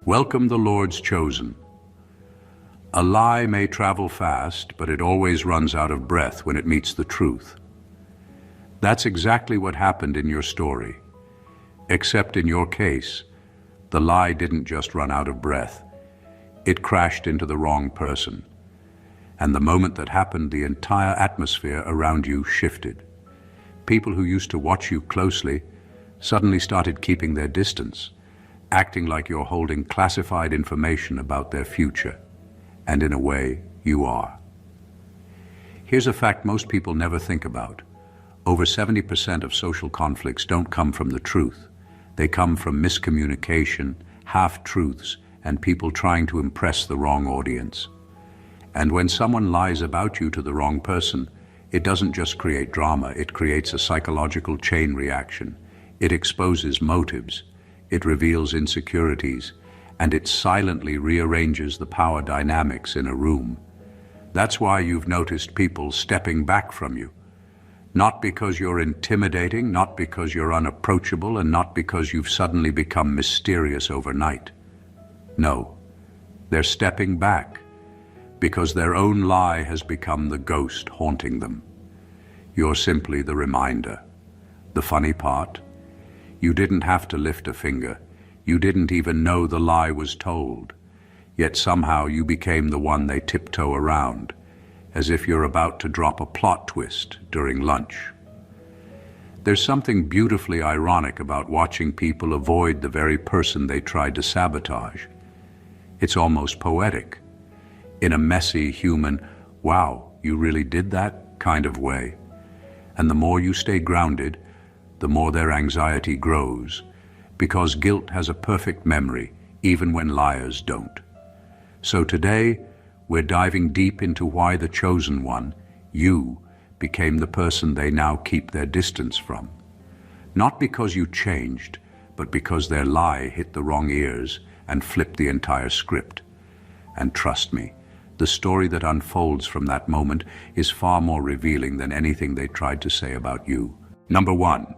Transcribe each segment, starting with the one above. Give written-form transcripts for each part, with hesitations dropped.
Welcome the Lord's chosen. A lie may travel fast, but it always runs out of breath when it meets the truth. That's exactly what happened in your story. Except in your case, the lie didn't just run out of breath. It crashed into the wrong person. And the moment that happened, the entire atmosphere around you shifted. People who used to watch you closely suddenly started keeping their distance, acting like you're holding classified information about their future. And in a way, you are. Here's a fact most people never think about. Over 70% of social conflicts don't come from the truth. They come from miscommunication, half-truths, and people trying to impress the wrong audience. And when someone lies about you to the wrong person, it doesn't just create drama, it creates a psychological chain reaction. It exposes motives, it reveals insecurities, and it silently rearranges the power dynamics in a room. That's why you've noticed people stepping back from you. Not because you're intimidating, not because you're unapproachable, and not because you've suddenly become mysterious overnight. No, they're stepping back because their own lie has become the ghost haunting them. You're simply the reminder. The funny part? You didn't have to lift a finger. You didn't even know the lie was told. Yet somehow you became the one they tiptoe around, as if you're about to drop a plot twist during lunch. There's something beautifully ironic about watching people avoid the very person they tried to sabotage. It's almost poetic, in a messy, human, wow, you really did that kind of way. And the more you stay grounded, the more their anxiety grows, because guilt has a perfect memory, even when liars don't. So today, we're diving deep into why the chosen one, you, became the person they now keep their distance from. Not because you changed, but because their lie hit the wrong ears and flipped the entire script. And trust me, the story that unfolds from that moment is far more revealing than anything they tried to say about you. Number one,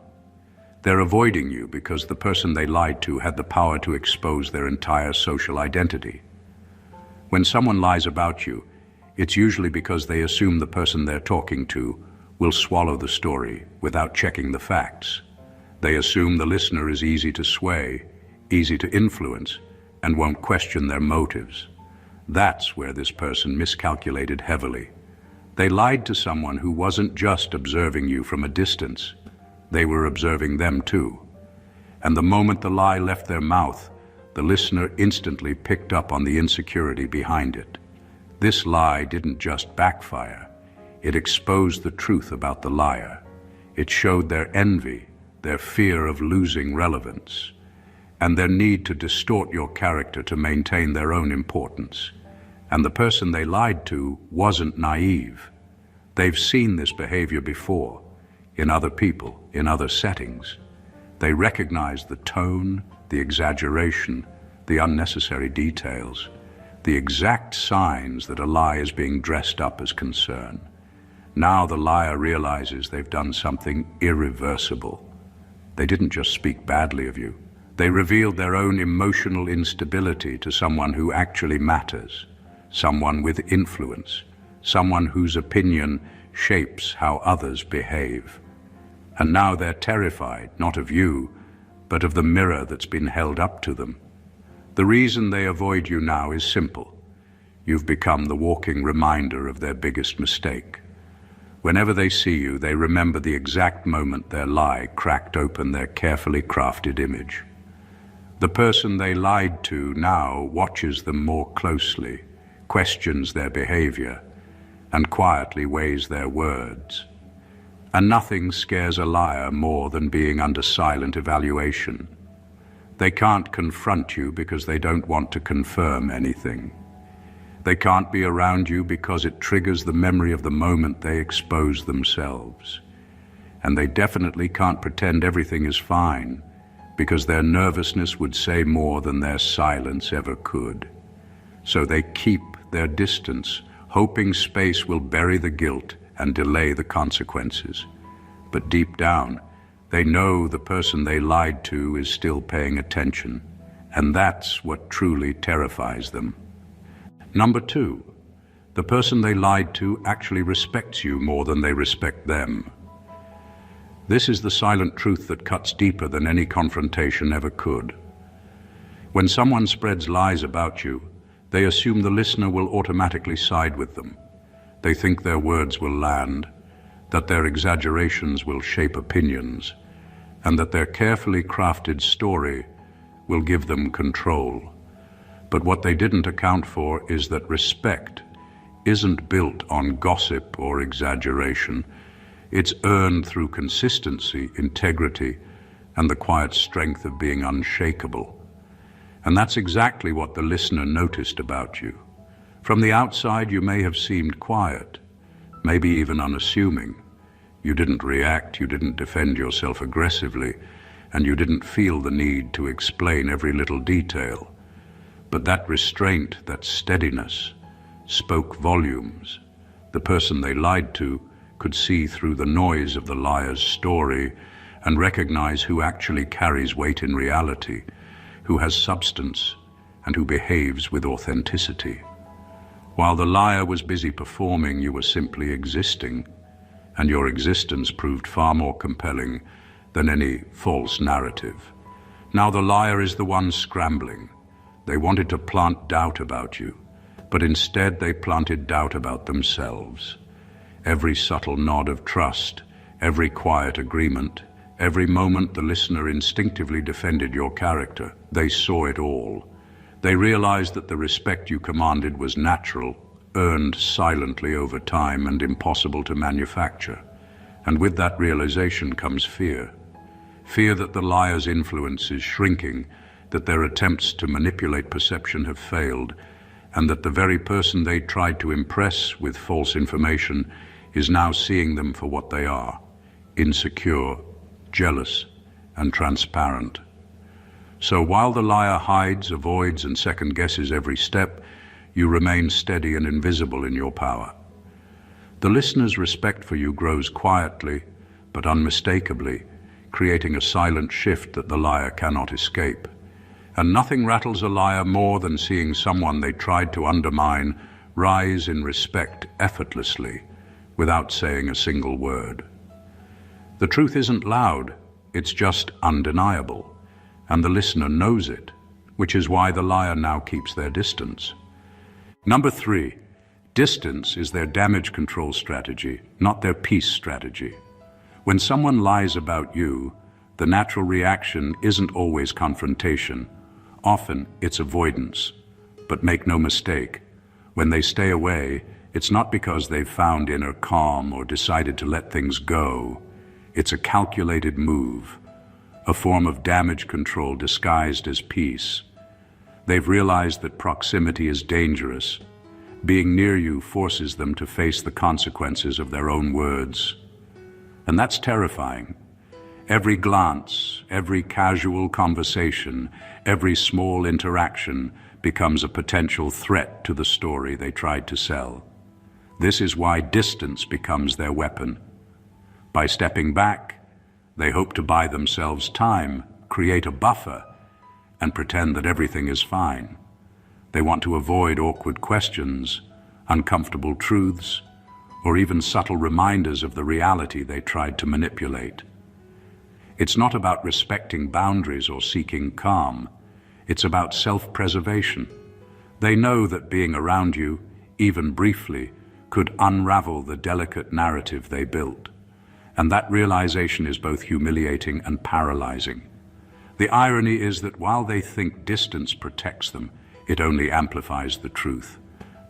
they're avoiding you because the person they lied to had the power to expose their entire social identity. When someone lies about you, it's usually because they assume the person they're talking to will swallow the story without checking the facts. They assume the listener is easy to sway, easy to influence, and won't question their motives. That's where this person miscalculated heavily. They lied to someone who wasn't just observing you from a distance. They were observing them too. And the moment the lie left their mouth, the listener instantly picked up on the insecurity behind it. This lie didn't just backfire. It exposed the truth about the liar. It showed their envy, their fear of losing relevance, and their need to distort your character to maintain their own importance. And the person they lied to wasn't naive. They've seen this behavior before, in other people, in other settings. They recognize the tone, the exaggeration, the unnecessary details, the exact signs that a lie is being dressed up as concern. Now the liar realizes they've done something irreversible. They didn't just speak badly of you. They revealed their own emotional instability to someone who actually matters, someone with influence, someone whose opinion shapes how others behave. And now they're terrified, not of you, but of the mirror that's been held up to them. The reason they avoid you now is simple. You've become the walking reminder of their biggest mistake. Whenever they see you, they remember the exact moment their lie cracked open their carefully crafted image. The person they lied to now watches them more closely, questions their behavior, and quietly weighs their words. And nothing scares a liar more than being under silent evaluation. They can't confront you because they don't want to confirm anything. They can't be around you because it triggers the memory of the moment they expose themselves. And they definitely can't pretend everything is fine because their nervousness would say more than their silence ever could. So they keep their distance, hoping space will bury the guilt and delay the consequences. But deep down, they know the person they lied to is still paying attention, And that's what truly terrifies them. Number 2, the person they lied to actually respects you more than they respect them. This is the silent truth that cuts deeper than any confrontation ever could. When someone spreads lies about you, they assume the listener will automatically side with them. They think their words will land, that their exaggerations will shape opinions, and that their carefully crafted story will give them control. But what they didn't account for is that respect isn't built on gossip or exaggeration. It's earned through consistency, integrity, and the quiet strength of being unshakable. And that's exactly what the listener noticed about you. From the outside, you may have seemed quiet, maybe even unassuming. You didn't react, you didn't defend yourself aggressively, and you didn't feel the need to explain every little detail. But that restraint, that steadiness, spoke volumes. The person they lied to could see through the noise of the liar's story and recognize who actually carries weight in reality, who has substance, and who behaves with authenticity. While the liar was busy performing, you were simply existing, and your existence proved far more compelling than any false narrative. Now the liar is the one scrambling. They wanted to plant doubt about you, but instead they planted doubt about themselves. Every subtle nod of trust, every quiet agreement, every moment the listener instinctively defended your character, they saw it all. They realized that the respect you commanded was natural, earned silently over time, and impossible to manufacture. And with that realization comes fear. Fear that the liar's influence is shrinking, that their attempts to manipulate perception have failed, and that the very person they tried to impress with false information is now seeing them for what they are: insecure, jealous, and transparent. So while the liar hides, avoids, and second-guesses every step, you remain steady and invisible in your power. The listener's respect for you grows quietly, but unmistakably, creating a silent shift that the liar cannot escape. And nothing rattles a liar more than seeing someone they tried to undermine rise in respect effortlessly, without saying a single word. The truth isn't loud, it's just undeniable. And the listener knows it, which is why the liar now keeps their distance. Number 3, distance is their damage control strategy, not their peace strategy. When someone lies about you, the natural reaction isn't always confrontation. Often it's avoidance. But make no mistake, when they stay away, it's not because they've found inner calm or decided to let things go. It's a calculated move, a form of damage control disguised as peace. They've realized that proximity is dangerous. Being near you forces them to face the consequences of their own words. And that's terrifying. Every glance, every casual conversation, every small interaction becomes a potential threat to the story they tried to sell. This is why distance becomes their weapon. By stepping back, they hope to buy themselves time, create a buffer, and pretend that everything is fine. They want to avoid awkward questions, uncomfortable truths, or even subtle reminders of the reality they tried to manipulate. It's not about respecting boundaries or seeking calm. It's about self-preservation. They know that being around you, even briefly, could unravel the delicate narrative they built. And that realization is both humiliating and paralyzing. The irony is that while they think distance protects them, it only amplifies the truth.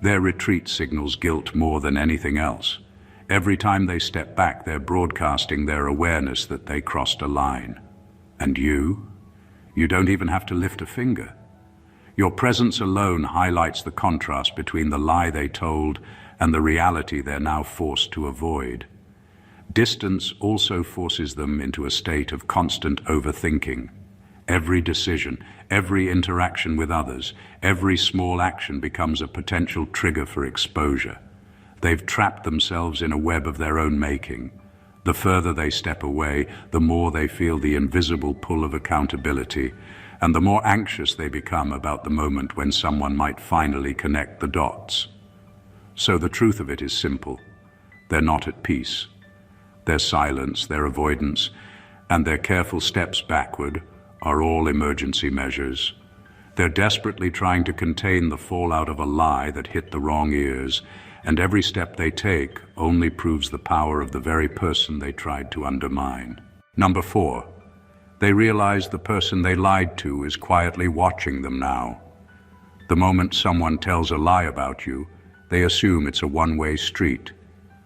Their retreat signals guilt more than anything else. Every time they step back, they're broadcasting their awareness that they crossed a line. And you don't even have to lift a finger. Your presence alone highlights the contrast between the lie they told and the reality they're now forced to avoid. Distance also forces them into a state of constant overthinking. Every decision, every interaction with others, every small action becomes a potential trigger for exposure. They've trapped themselves in a web of their own making. The further they step away, the more they feel the invisible pull of accountability, and the more anxious they become about the moment when someone might finally connect the dots. So the truth of it is simple. They're not at peace. Their silence, their avoidance, and their careful steps backward are all emergency measures. They're desperately trying to contain the fallout of a lie that hit the wrong ears, and every step they take only proves the power of the very person they tried to undermine. Number 4, they realize the person they lied to is quietly watching them now. The moment someone tells a lie about you, they assume it's a one-way street.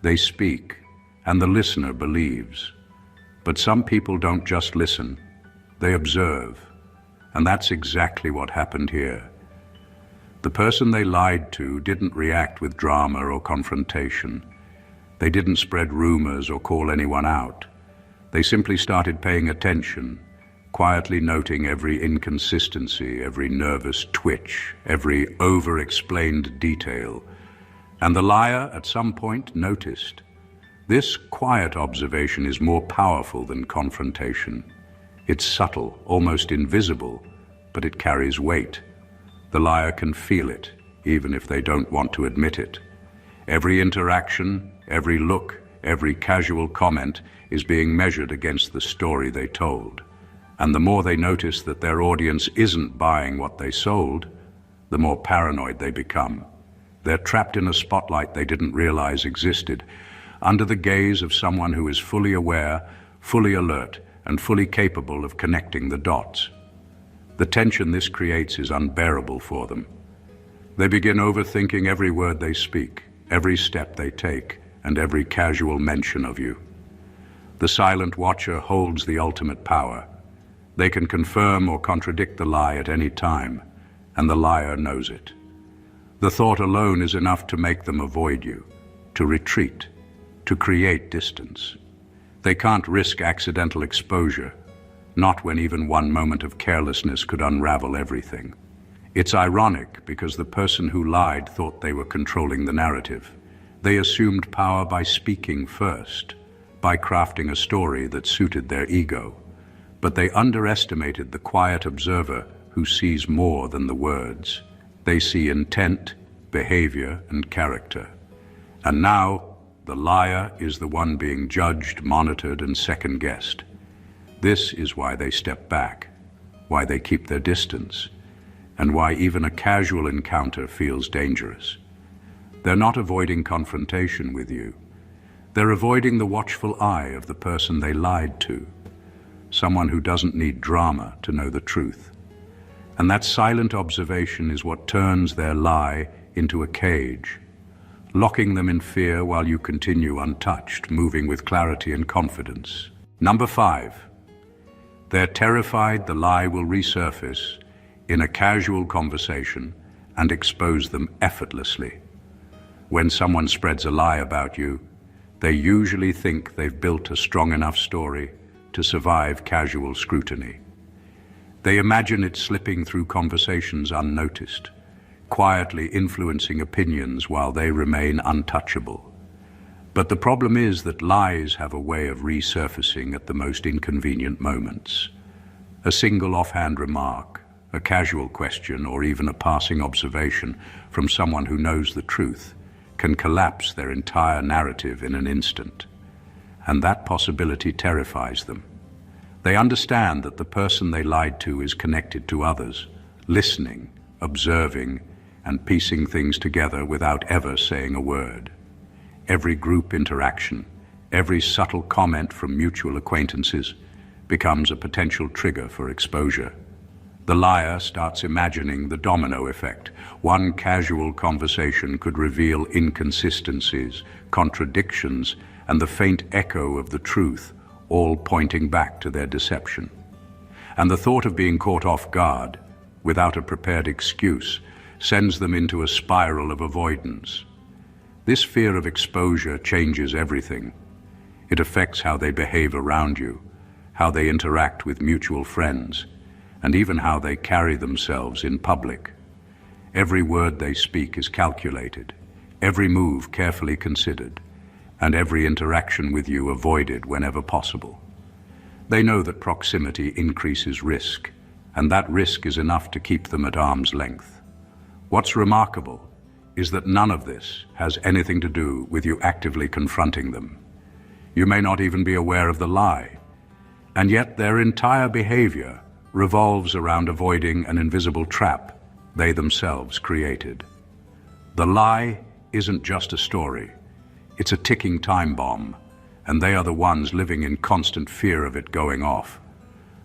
They speak, and the listener believes. But some people don't just listen, they observe. And that's exactly what happened here. The person they lied to didn't react with drama or confrontation. They didn't spread rumors or call anyone out. They simply started paying attention, quietly noting every inconsistency, every nervous twitch, every over-explained detail. And the liar, at some point, noticed. This quiet observation is more powerful than confrontation. It's subtle, almost invisible, but it carries weight. The liar can feel it, even if they don't want to admit it. Every interaction, every look, every casual comment is being measured against the story they told. And the more they notice that their audience isn't buying what they sold, the more paranoid they become. They're trapped in a spotlight they didn't realize existed, under the gaze of someone who is fully aware, fully alert, and fully capable of connecting the dots. The tension this creates is unbearable for them. They begin overthinking every word they speak, every step they take, and every casual mention of you. The silent watcher holds the ultimate power. They can confirm or contradict the lie at any time, and the liar knows it. The thought alone is enough to make them avoid you, to retreat, to create distance. They can't risk accidental exposure, not when even one moment of carelessness could unravel everything. It's ironic because the person who lied thought they were controlling the narrative. They assumed power by speaking first, by crafting a story that suited their ego. But they underestimated the quiet observer who sees more than the words. They see intent, behavior, and character. And now, the liar is the one being judged, monitored, and second-guessed. This is why they step back, why they keep their distance, and why even a casual encounter feels dangerous. They're not avoiding confrontation with you. They're avoiding the watchful eye of the person they lied to, someone who doesn't need drama to know the truth. And that silent observation is what turns their lie into a cage, locking them in fear while you continue untouched, moving with clarity and confidence. Number 5. They're terrified the lie will resurface in a casual conversation and expose them effortlessly. When someone spreads a lie about you, they usually think they've built a strong enough story to survive casual scrutiny. They imagine it slipping through conversations unnoticed, quietly influencing opinions while they remain untouchable. But the problem is that lies have a way of resurfacing at the most inconvenient moments. A single offhand remark, a casual question, or even a passing observation from someone who knows the truth can collapse their entire narrative in an instant. And that possibility terrifies them. They understand that the person they lied to is connected to others, listening, observing, and piecing things together without ever saying a word. Every group interaction, every subtle comment from mutual acquaintances becomes a potential trigger for exposure. The liar starts imagining the domino effect. One casual conversation could reveal inconsistencies, contradictions, and the faint echo of the truth, all pointing back to their deception. And the thought of being caught off guard, without a prepared excuse, sends them into a spiral of avoidance. This fear of exposure changes everything. It affects how they behave around you, how they interact with mutual friends, and even how they carry themselves in public. Every word they speak is calculated, every move carefully considered, and every interaction with you avoided whenever possible. They know that proximity increases risk, and that risk is enough to keep them at arm's length. What's remarkable is that none of this has anything to do with you actively confronting them. You may not even be aware of the lie, and yet their entire behavior revolves around avoiding an invisible trap they themselves created. The lie isn't just a story, it's a ticking time bomb, and they are the ones living in constant fear of it going off.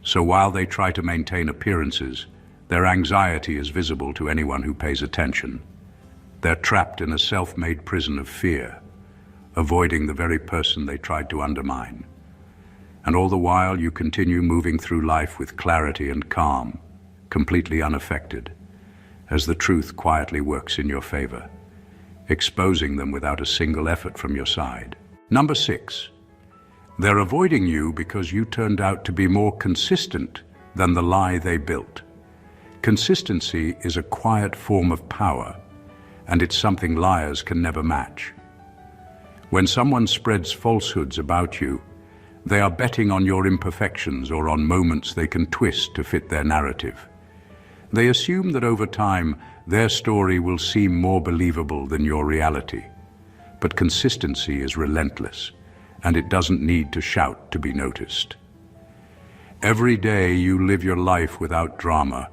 So while they try to maintain appearances, their anxiety is visible to anyone who pays attention. They're trapped in a self-made prison of fear, avoiding the very person they tried to undermine. And all the while you continue moving through life with clarity and calm, completely unaffected, as the truth quietly works in your favor, exposing them without a single effort from your side. Number 6. They're avoiding you because you turned out to be more consistent than the lie they built. Consistency is a quiet form of power, and it's something liars can never match. When someone spreads falsehoods about you, they are betting on your imperfections or on moments they can twist to fit their narrative. They assume that over time, their story will seem more believable than your reality. But consistency is relentless, and it doesn't need to shout to be noticed. Every day you live your life without drama,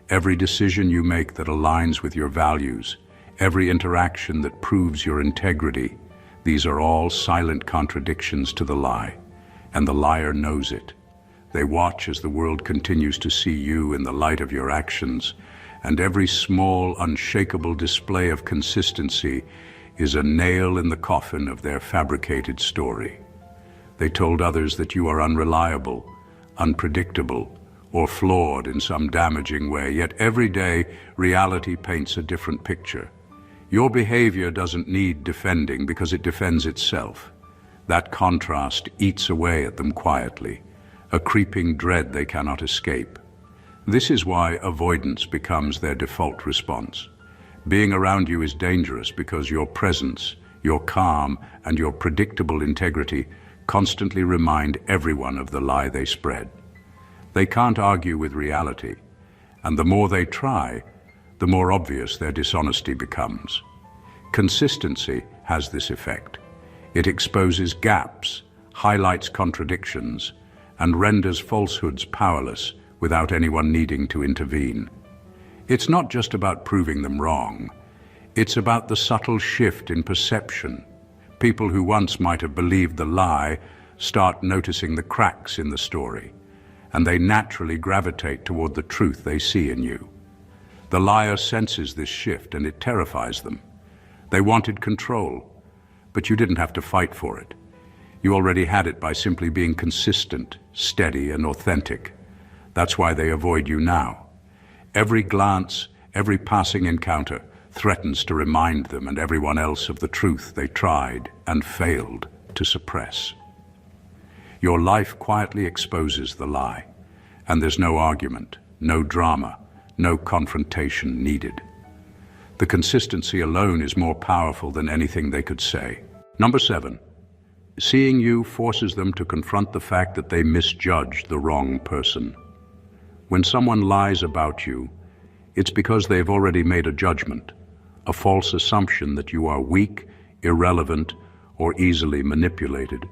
every decision you make that aligns with your values, every interaction that proves your integrity, these are all silent contradictions to the lie, and the liar knows it. They watch as the world continues to see you in the light of your actions, and every small, unshakable display of consistency is a nail in the coffin of their fabricated story. They told others that you are unreliable, unpredictable, or flawed in some damaging way, yet every day reality paints a different picture. Your behavior doesn't need defending because it defends itself. That contrast eats away at them quietly, a creeping dread they cannot escape. This is why avoidance becomes their default response. Being around you is dangerous because your presence, your calm, and your predictable integrity constantly remind everyone of the lie they spread. They can't argue with reality, and the more they try, the more obvious their dishonesty becomes. Consistency has this effect. It exposes gaps, highlights contradictions, and renders falsehoods powerless without anyone needing to intervene. It's not just about proving them wrong. It's about the subtle shift in perception. People who once might have believed the lie start noticing the cracks in the story, and they naturally gravitate toward the truth they see in you. The liar senses this shift, and it terrifies them. They wanted control, but you didn't have to fight for it. You already had it by simply being consistent, steady, and authentic. That's why they avoid you now. Every glance, every passing encounter threatens to remind them and everyone else of the truth they tried and failed to suppress. Your life quietly exposes the lie, and there's no argument, no drama, no confrontation needed. The consistency alone is more powerful than anything they could say. Number 7. Seeing you forces them to confront the fact that they misjudged the wrong person. When someone lies about you, it's because they've already made a judgment, a false assumption that you are weak, irrelevant, or easily manipulated.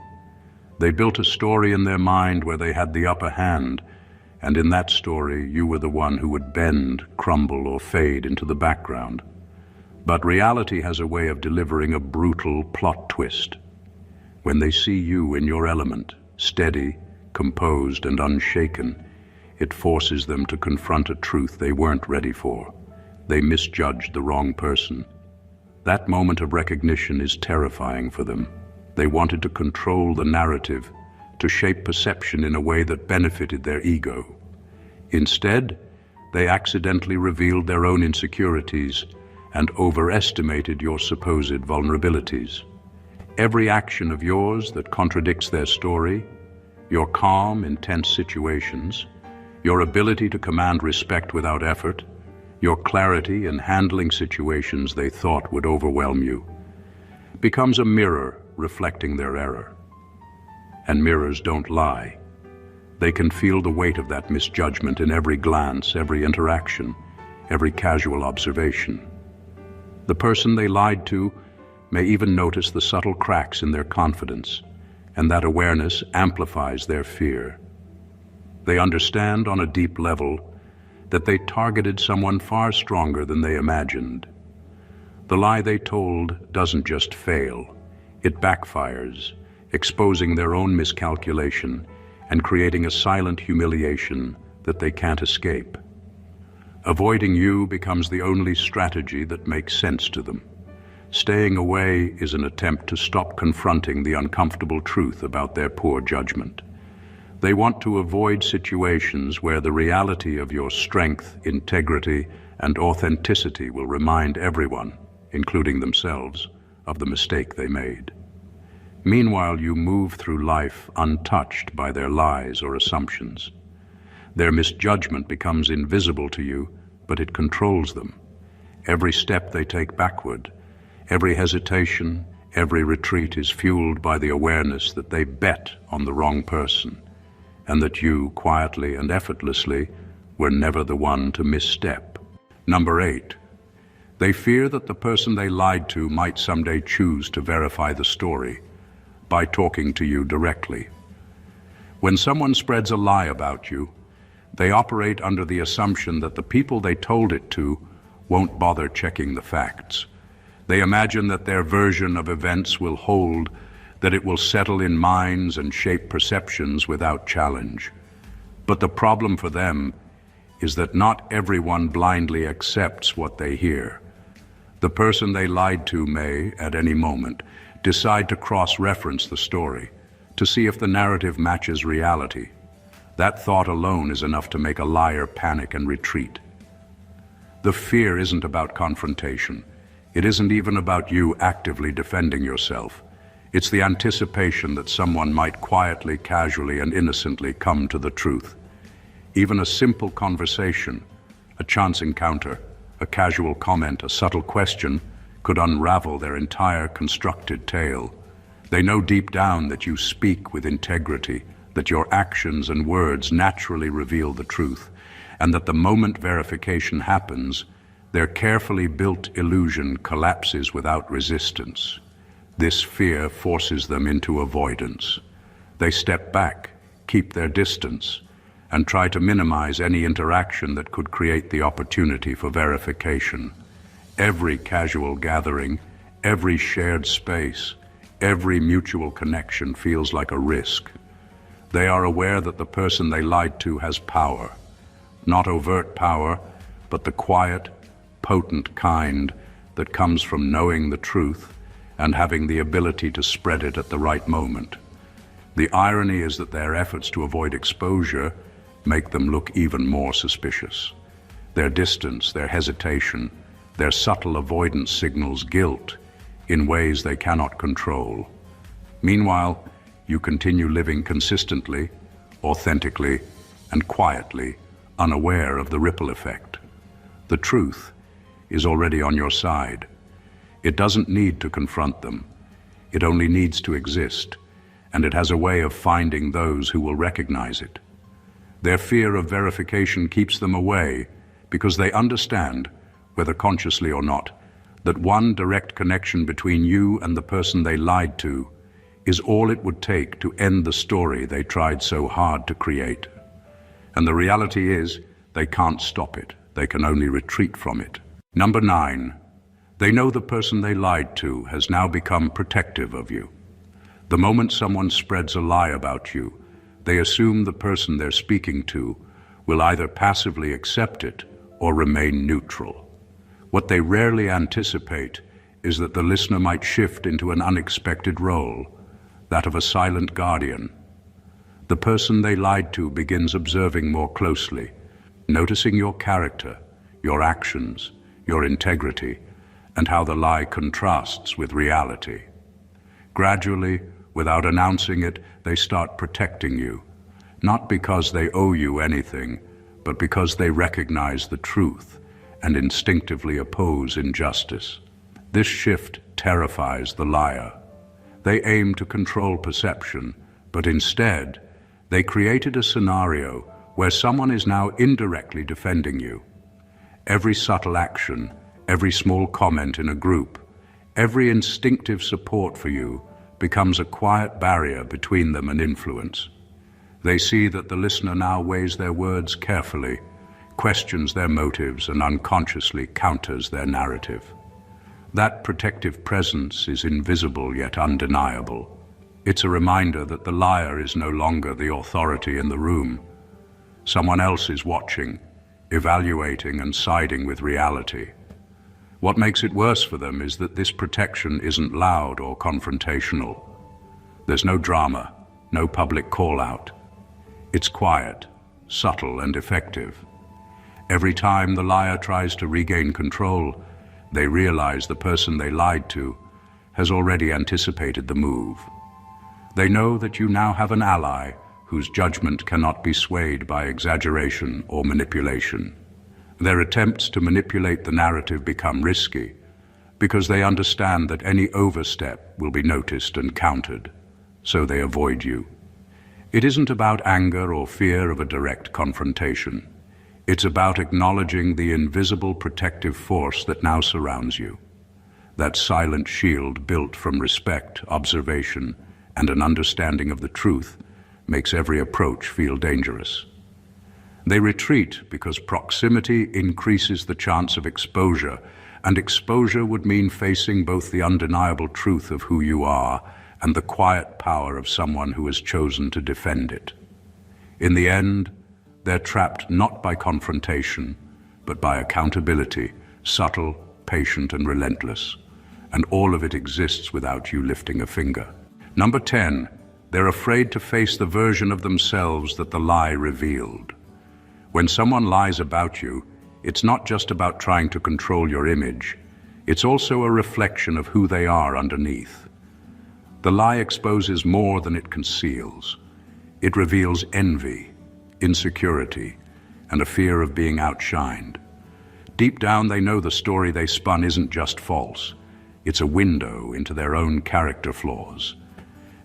They built a story in their mind where they had the upper hand, and in that story you were the one who would bend, crumble, or fade into the background. But reality has a way of delivering a brutal plot twist. When they see you in your element, steady, composed, and unshaken, it forces them to confront a truth they weren't ready for. They misjudged the wrong person. That moment of recognition is terrifying for them. They wanted to control the narrative, to shape perception in a way that benefited their ego. Instead, they accidentally revealed their own insecurities and overestimated your supposed vulnerabilities. Every action of yours that contradicts their story, your calm, intense situations, your ability to command respect without effort, your clarity in handling situations they thought would overwhelm you, becomes a mirror reflecting their error. And mirrors don't lie. They can feel the weight of that misjudgment in every glance, every interaction, every casual observation. The person they lied to may even notice the subtle cracks in their confidence, and that awareness amplifies their fear. They understand on a deep level that they targeted someone far stronger than they imagined. The lie they told doesn't just fail, it backfires, exposing their own miscalculation and creating a silent humiliation that they can't escape. Avoiding you becomes the only strategy that makes sense to them. Staying away is an attempt to stop confronting the uncomfortable truth about their poor judgment. They want to avoid situations where the reality of your strength, integrity, and authenticity will remind everyone, including themselves, of the mistake they made. Meanwhile, you move through life untouched by their lies or assumptions. Their misjudgment becomes invisible to you, but it controls them. Every step they take backward, every hesitation, every retreat is fueled by the awareness that they bet on the wrong person, and that you, quietly and effortlessly, were never the one to misstep. Number 8. They fear that the person they lied to might someday choose to verify the story by talking to you directly. When someone spreads a lie about you, they operate under the assumption that the people they told it to won't bother checking the facts. They imagine that their version of events will hold, that it will settle in minds and shape perceptions without challenge. But the problem for them is that not everyone blindly accepts what they hear. The person they lied to may, at any moment, decide to cross-reference the story, to see if the narrative matches reality. That thought alone is enough to make a liar panic and retreat. The fear isn't about confrontation. It isn't even about you actively defending yourself. It's the anticipation that someone might quietly, casually, and innocently come to the truth. Even a simple conversation, a chance encounter, a casual comment, a subtle question could unravel their entire constructed tale. They know deep down that you speak with integrity, that your actions and words naturally reveal the truth, and that the moment verification happens, their carefully built illusion collapses without resistance. This fear forces them into avoidance. They step back, keep their distance, and try to minimize any interaction that could create the opportunity for verification. Every casual gathering, every shared space, every mutual connection feels like a risk. They are aware that the person they lied to has power. Not overt power, but the quiet, potent kind that comes from knowing the truth and having the ability to spread it at the right moment. The irony is that their efforts to avoid exposure make them look even more suspicious. Their distance, their hesitation, their subtle avoidance signals guilt in ways they cannot control. Meanwhile, you continue living consistently, authentically, and quietly, unaware of the ripple effect. The truth is already on your side. It doesn't need to confront them. It only needs to exist, and it has a way of finding those who will recognize it. Their fear of verification keeps them away because they understand, whether consciously or not, that one direct connection between you and the person they lied to is all it would take to end the story they tried so hard to create. And the reality is, they can't stop it. They can only retreat from it. Number 9, they know the person they lied to has now become protective of you. The moment someone spreads a lie about you, they assume the person they're speaking to will either passively accept it or remain neutral. What they rarely anticipate is that the listener might shift into an unexpected role, that of a silent guardian. The person they lied to begins observing more closely, noticing your character, your actions, your integrity, and how the lie contrasts with reality. Gradually, without announcing it, they start protecting you, not because they owe you anything, but because they recognize the truth and instinctively oppose injustice. This shift terrifies the liar. They aim to control perception, but instead, They created a scenario where someone is now indirectly defending you. Every subtle action, every small comment in a group, every instinctive support for you becomes a quiet barrier between them and influence. They see that the listener now weighs their words carefully, questions their motives, and unconsciously counters their narrative. That protective presence is invisible yet undeniable. It's a reminder that the liar is no longer the authority in the room. Someone else is watching, evaluating and siding with reality. What makes it worse for them is that this protection isn't loud or confrontational. There's no drama, no public call-out. It's quiet, subtle and effective. Every time the liar tries to regain control, they realize the person they lied to has already anticipated the move. They know that you now have an ally whose judgment cannot be swayed by exaggeration or manipulation. Their attempts to manipulate the narrative become risky because they understand that any overstep will be noticed and countered, so they avoid you. It isn't about anger or fear of a direct confrontation. It's about acknowledging the invisible protective force that now surrounds you. That silent shield built from respect, observation, and an understanding of the truth makes every approach feel dangerous. They retreat because proximity increases the chance of exposure, and exposure would mean facing both the undeniable truth of who you are and the quiet power of someone who has chosen to defend it. In the end, they're trapped not by confrontation, but by accountability, subtle, patient, and relentless. And all of it exists without you lifting a finger. Number 10, they're afraid to face the version of themselves that the lie revealed. When someone lies about you, it's not just about trying to control your image. It's also a reflection of who they are underneath. The lie exposes more than it conceals. It reveals envy, insecurity, and a fear of being outshined. Deep down, they know the story they spun isn't just false. It's a window into their own character flaws.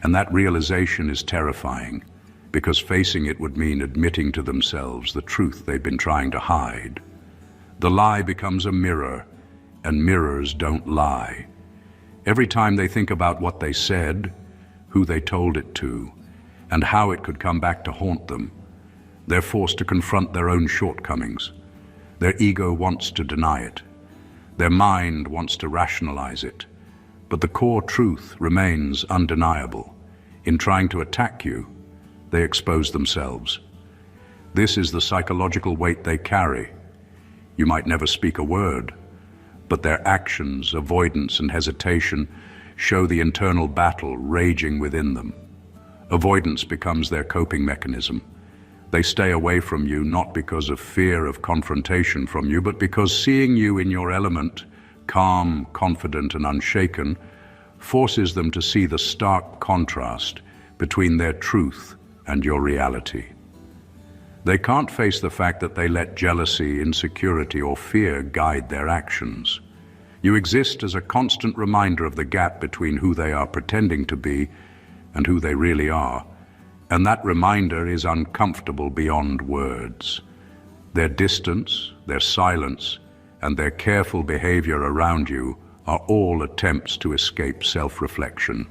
And that realization is terrifying, because facing it would mean admitting to themselves the truth they've been trying to hide. The lie becomes a mirror, and mirrors don't lie. Every time they think about what they said, who they told it to, and how it could come back to haunt them, they're forced to confront their own shortcomings. Their ego wants to deny it. Their mind wants to rationalize it. But the core truth remains undeniable. In trying to attack you, they expose themselves. This is the psychological weight they carry. You might never speak a word, but their actions, avoidance, and hesitation show the internal battle raging within them. Avoidance becomes their coping mechanism. They stay away from you not because of fear of confrontation from you, but because seeing you in your element, calm, confident, and unshaken, forces them to see the stark contrast between their truth and your reality. They can't face the fact that they let jealousy, insecurity, or fear guide their actions. You exist as a constant reminder of the gap between who they are pretending to be and who they really are. And that reminder is uncomfortable beyond words. Their distance, their silence, and their careful behavior around you are all attempts to escape self-reflection.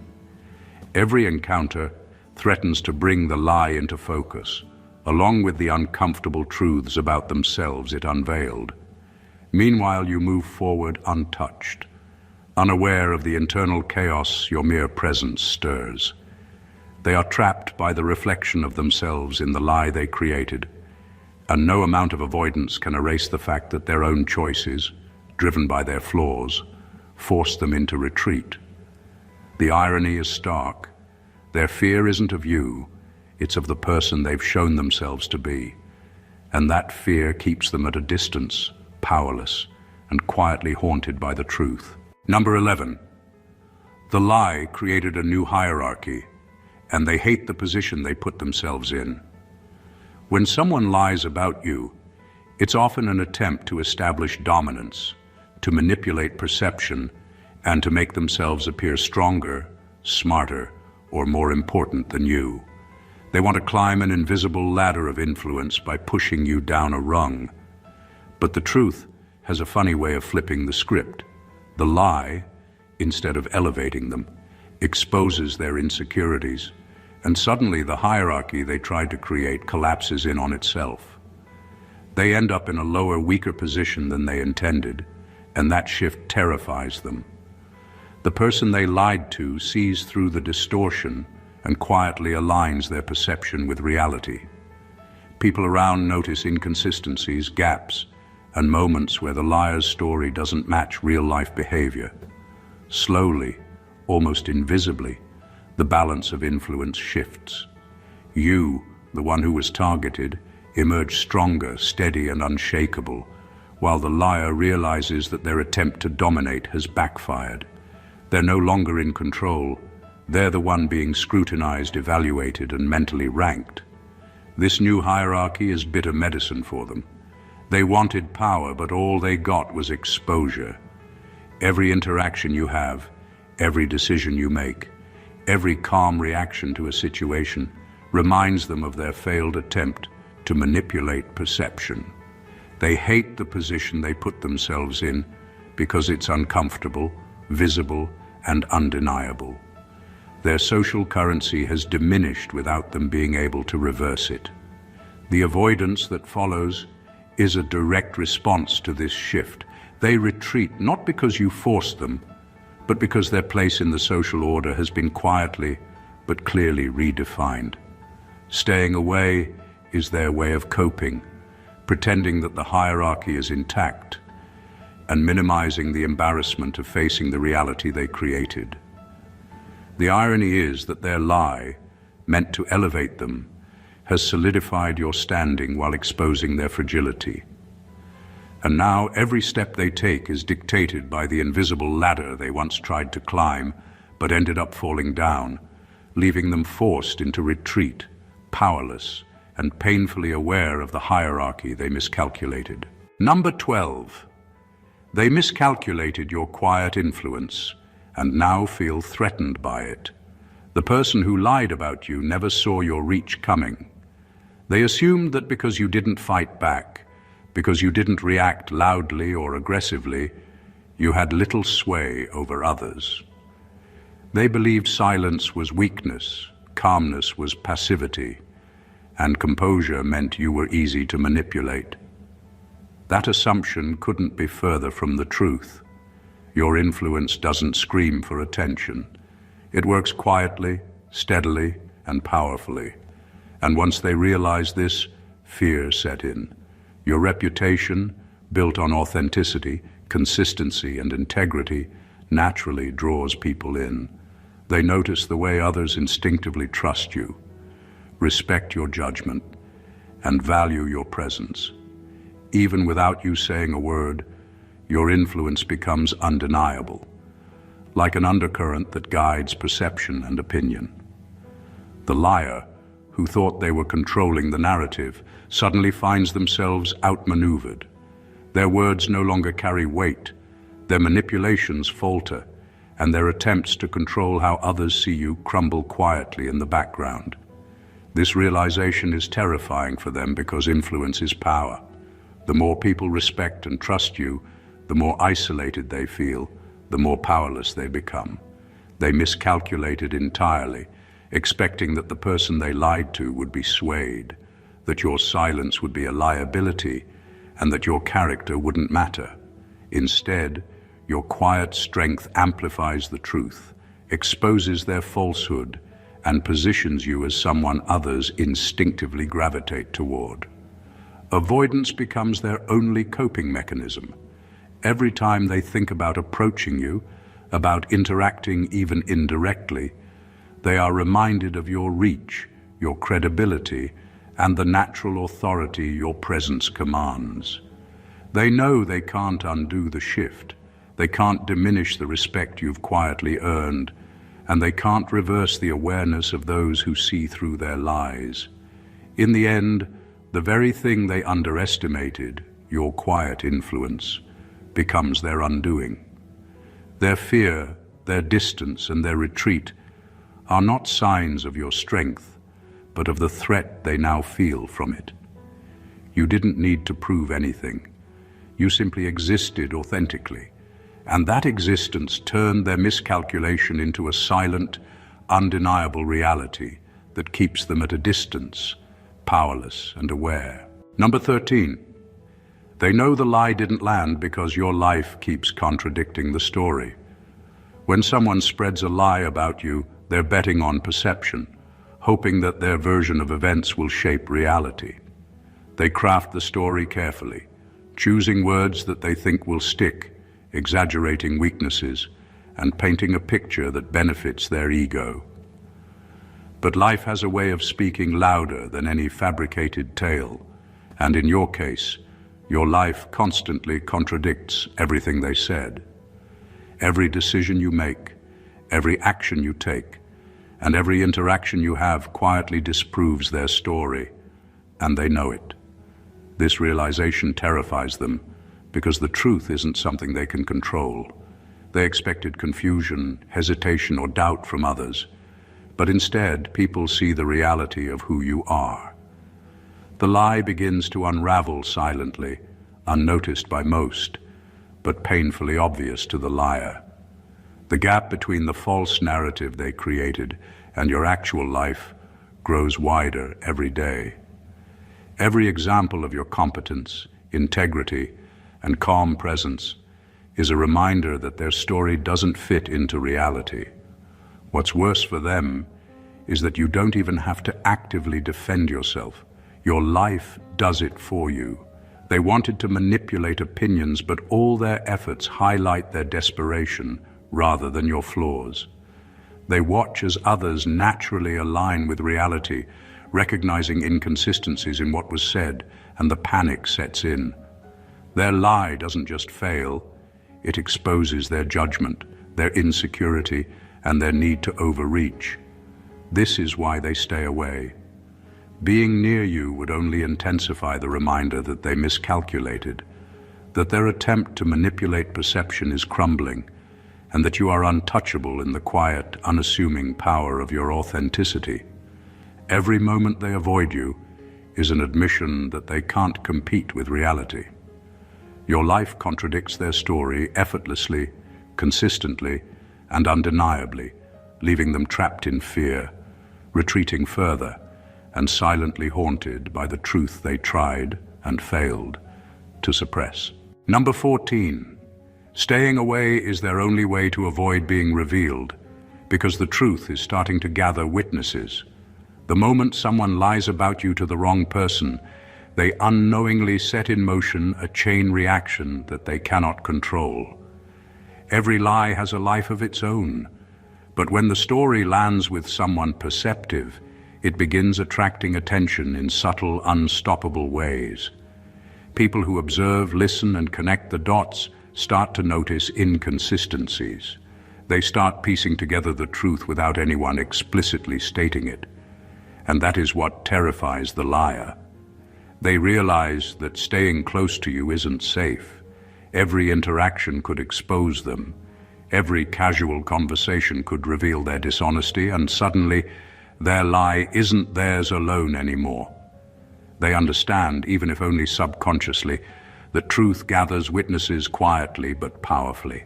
Every encounter threatens to bring the lie into focus, along with the uncomfortable truths about themselves it unveiled. Meanwhile, you move forward untouched, unaware of the internal chaos your mere presence stirs. They are trapped by the reflection of themselves in the lie they created, and no amount of avoidance can erase the fact that their own choices, driven by their flaws, force them into retreat. The irony is stark. Their fear isn't of you, it's of the person they've shown themselves to be. And that fear keeps them at a distance, powerless, and quietly haunted by the truth. Number 11. The lie created a new hierarchy, and they hate the position they put themselves in. When someone lies about you, it's often an attempt to establish dominance, to manipulate perception, and to make themselves appear stronger, smarter, or more important than you. They want to climb an invisible ladder of influence by pushing you down a rung. But the truth has a funny way of flipping the script. The lie, instead of elevating them, exposes their insecurities, and suddenly the hierarchy they tried to create collapses in on itself. They end up in a lower, weaker position than they intended, and that shift terrifies them. The person they lied to sees through the distortion and quietly aligns their perception with reality. People around notice inconsistencies, gaps, and moments where the liar's story doesn't match real-life behavior. Slowly, almost invisibly, the balance of influence shifts. You, the one who was targeted, emerge stronger, steady, and unshakable, while the liar realizes that their attempt to dominate has backfired. They're no longer in control. They're the one being scrutinized, evaluated, and mentally ranked. This new hierarchy is bitter medicine for them. They wanted power, but all they got was exposure. Every interaction you have, every decision you make, every calm reaction to a situation reminds them of their failed attempt to manipulate perception. They hate the position they put themselves in because it's uncomfortable, visible, and undeniable. Their social currency has diminished without them being able to reverse it. The avoidance that follows is a direct response to this shift. They retreat not because you forced them, but because their place in the social order has been quietly but clearly redefined. Staying away is their way of coping, pretending that the hierarchy is intact and minimizing the embarrassment of facing the reality they created. The irony is that their lie, meant to elevate them, has solidified your standing while exposing their fragility. And now every step they take is dictated by the invisible ladder they once tried to climb, but ended up falling down, leaving them forced into retreat, powerless, and painfully aware of the hierarchy they miscalculated. Number 12. They miscalculated your quiet influence and now feel threatened by it. The person who lied about you never saw your reach coming. They assumed that because you didn't fight back, because you didn't react loudly or aggressively, you had little sway over others. They believed silence was weakness, calmness was passivity, and composure meant you were easy to manipulate. That assumption couldn't be further from the truth. Your influence doesn't scream for attention. It works quietly, steadily, and powerfully. And once they realized this, fear set in. Your reputation, built on authenticity, consistency, and integrity, naturally draws people in. They notice the way others instinctively trust you, respect your judgment, and value your presence. Even without you saying a word, your influence becomes undeniable, like an undercurrent that guides perception and opinion. The liar, who thought they were controlling the narrative, suddenly finds themselves outmaneuvered. Their words no longer carry weight, their manipulations falter, and their attempts to control how others see you crumble quietly in the background. This realization is terrifying for them because influence is power. The more people respect and trust you, the more isolated they feel, the more powerless they become. They miscalculated entirely, expecting that the person they lied to would be swayed, that your silence would be a liability, and that your character wouldn't matter. Instead, your quiet strength amplifies the truth, exposes their falsehood, and positions you as someone others instinctively gravitate toward. Avoidance becomes their only coping mechanism. Every time they think about approaching you, about interacting even indirectly, they are reminded of your reach, your credibility, and the natural authority your presence commands. They know they can't undo the shift. They can't diminish the respect you've quietly earned, and they can't reverse the awareness of those who see through their lies. In the end, the very thing they underestimated, your quiet influence, becomes their undoing. Their fear, their distance, and their retreat are not signs of your strength, but of the threat they now feel from it. You didn't need to prove anything. You simply existed authentically, and that existence turned their miscalculation into a silent, undeniable reality that keeps them at a distance, powerless and aware. Number 13. They know the lie didn't land because your life keeps contradicting the story. When someone spreads a lie about you, they're betting on perception, hoping that their version of events will shape reality. They craft the story carefully, choosing words that they think will stick, exaggerating weaknesses, and painting a picture that benefits their ego. But life has a way of speaking louder than any fabricated tale, and in your case, your life constantly contradicts everything they said. Every decision you make, every action you take, and every interaction you have quietly disproves their story, and they know it. This realization terrifies them because the truth isn't something they can control. They expected confusion, hesitation, or doubt from others, but instead people see the reality of who you are. The lie begins to unravel silently, unnoticed by most, but painfully obvious to the liar. The gap between the false narrative they created and your actual life grows wider every day. Every example of your competence, integrity, and calm presence is a reminder that their story doesn't fit into reality. What's worse for them is that you don't even have to actively defend yourself. Your life does it for you. They wanted to manipulate opinions, but all their efforts highlight their desperation rather than your flaws. They watch as others naturally align with reality, recognizing inconsistencies in what was said, and the panic sets in. Their lie doesn't just fail, it exposes their judgment, their insecurity, and their need to overreach. This is why they stay away. Being near you would only intensify the reminder that they miscalculated, that their attempt to manipulate perception is crumbling, and that you are untouchable in the quiet, unassuming power of your authenticity. Every moment they avoid you is an admission that they can't compete with reality. Your life contradicts their story effortlessly, consistently, and undeniably, leaving them trapped in fear, retreating further, and silently haunted by the truth they tried and failed to suppress. Number 14. Staying away is their only way to avoid being revealed, because the truth is starting to gather witnesses. The moment someone lies about you to the wrong person, they unknowingly set in motion a chain reaction that they cannot control. Every lie has a life of its own, but when the story lands with someone perceptive, it begins attracting attention in subtle, unstoppable ways. People who observe, listen, and connect the dots start to notice inconsistencies. They start piecing together the truth without anyone explicitly stating it. And that is what terrifies the liar. They realize that staying close to you isn't safe. Every interaction could expose them. Every casual conversation could reveal their dishonesty, and suddenly their lie isn't theirs alone anymore. They understand, even if only subconsciously, that truth gathers witnesses quietly but powerfully.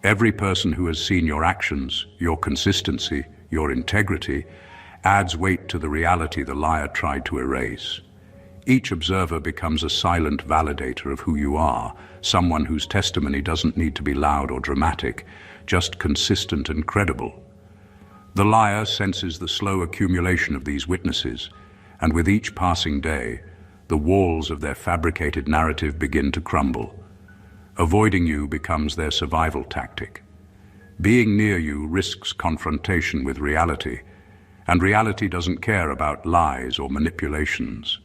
Every person who has seen your actions, your consistency, your integrity, adds weight to the reality the liar tried to erase. Each observer becomes a silent validator of who you are, someone whose testimony doesn't need to be loud or dramatic, just consistent and credible. The liar senses the slow accumulation of these witnesses, and with each passing day, the walls of their fabricated narrative begin to crumble. Avoiding you becomes their survival tactic. Being near you risks confrontation with reality, and reality doesn't care about lies or manipulations.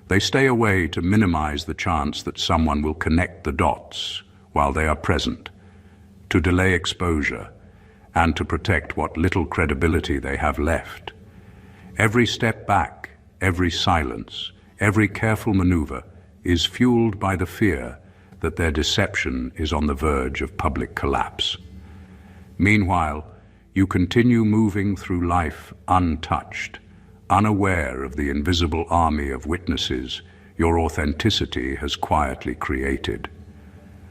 They stay away to minimize the chance that someone will connect the dots while they are present, to delay exposure, and to protect what little credibility they have left. Every step back, every silence, every careful maneuver is fueled by the fear that their deception is on the verge of public collapse. Meanwhile, you continue moving through life untouched, Unaware of the invisible army of witnesses your authenticity has quietly created.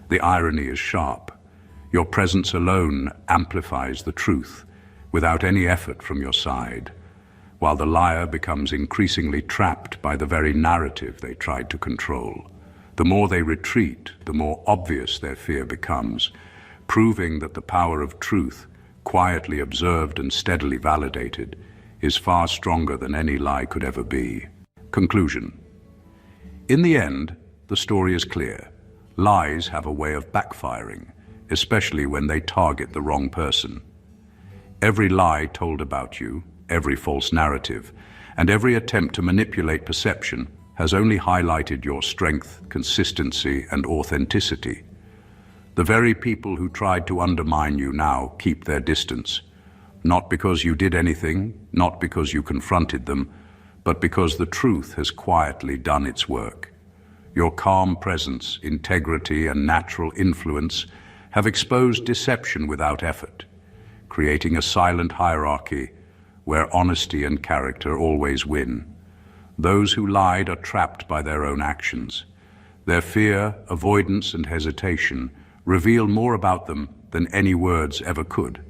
The irony is sharp. Your presence alone amplifies the truth without any effort from your side, while the liar becomes increasingly trapped by the very narrative they tried to control. The more they retreat, the more obvious their fear becomes, proving that the power of truth, quietly observed and steadily validated, is far stronger than any lie could ever be. Conclusion. In the end, the story is clear. Lies have a way of backfiring, especially when they target the wrong person. Every lie told about you, every false narrative, and every attempt to manipulate perception has only highlighted your strength, consistency, and authenticity. The very people who tried to undermine you now keep their distance, not because you did anything, not because you confronted them, but because the truth has quietly done its work. Your calm presence, integrity, and natural influence have exposed deception without effort, creating a silent hierarchy where honesty and character always win. Those who lied are trapped by their own actions. Their fear, avoidance, and hesitation reveal more about them than any words ever could.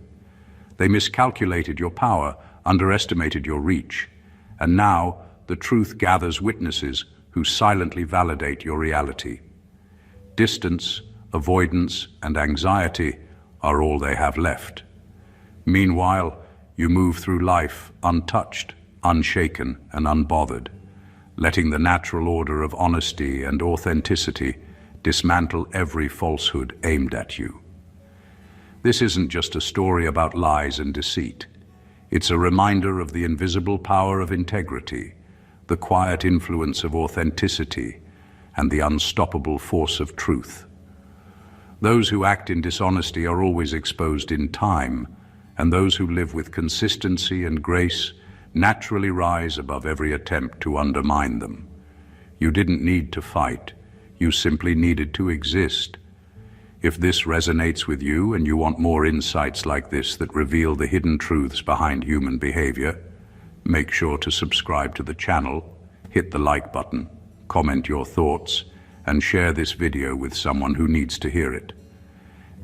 They miscalculated your power, underestimated your reach, and now the truth gathers witnesses who silently validate your reality. Distance, avoidance, and anxiety are all they have left. Meanwhile, you move through life untouched, unshaken, and unbothered, letting the natural order of honesty and authenticity dismantle every falsehood aimed at you. This isn't just a story about lies and deceit. It's a reminder of the invisible power of integrity, the quiet influence of authenticity, and the unstoppable force of truth. Those who act in dishonesty are always exposed in time, and those who live with consistency and grace naturally rise above every attempt to undermine them. You didn't need to fight. You simply needed to exist. If this resonates with you and you want more insights like this that reveal the hidden truths behind human behavior, make sure to subscribe to the channel, hit the like button, comment your thoughts, and share this video with someone who needs to hear it.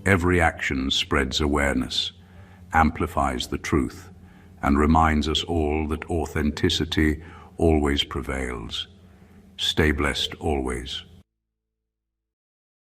Every action spreads awareness, amplifies the truth, and reminds us all that authenticity always prevails. Stay blessed always.